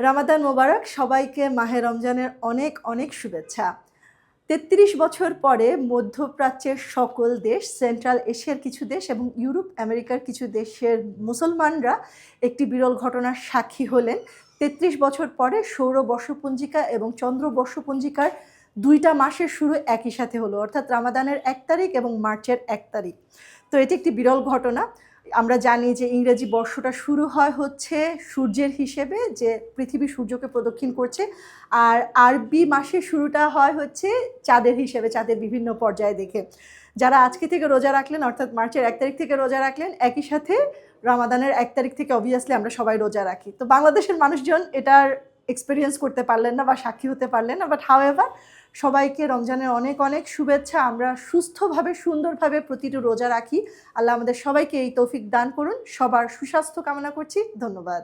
রামাদান মোবারক। সবাইকে মাহে রমজানের অনেক অনেক শুভেচ্ছা। ৩৩ বছর পরে মধ্যপ্রাচ্যের সকল দেশ, সেন্ট্রাল এশিয়ার কিছু দেশ এবং ইউরোপ আমেরিকার কিছু দেশের মুসলমানরা একটি বিরল ঘটনার সাক্ষী হলেন। ৩৩ বছর পরে সৌর বর্ষপঞ্জিকা এবং চন্দ্র বর্ষপঞ্জিকার ২টা মাসের শুরু একই সাথে হলো, অর্থাৎ রামাদানের ১ তারিখ এবং মার্চের ১ তারিখ। তো এটি একটি বিরল ঘটনা। আমরা জানি যে ইংরেজি বর্ষটা শুরু হয় হচ্ছে সূর্যের হিসেবে, যে পৃথিবী সূর্যকে প্রদক্ষিণ করছে, আর আরবি মাসের শুরুটা হয় হচ্ছে চাঁদের হিসেবে, চাঁদের বিভিন্ন পর্যায়ে দেখে। যারা আজকে থেকে রোজা রাখলেন, অর্থাৎ মার্চের ১ তারিখ থেকে রোজা রাখলেন, একই সাথে রামাদানের ১ তারিখ থেকে অবভিয়াসলি আমরা সবাই রোজা রাখি। তো বাংলাদেশের মানুষজন এটার এক্সপেরিয়েন্স করতে পারলেন না বা সাক্ষী হতে পারলেন না, বাট হাউএভার সবাইকে রমজানের অনেক অনেক শুভেচ্ছা। আমরা সুস্থভাবে সুন্দরভাবে প্রতিটি রোজা রাখি। আল্লাহ আমাদের সবাইকে এই তৌফিক দান করুন। সবার সুস্বাস্থ্য কামনা করছি। ধন্যবাদ।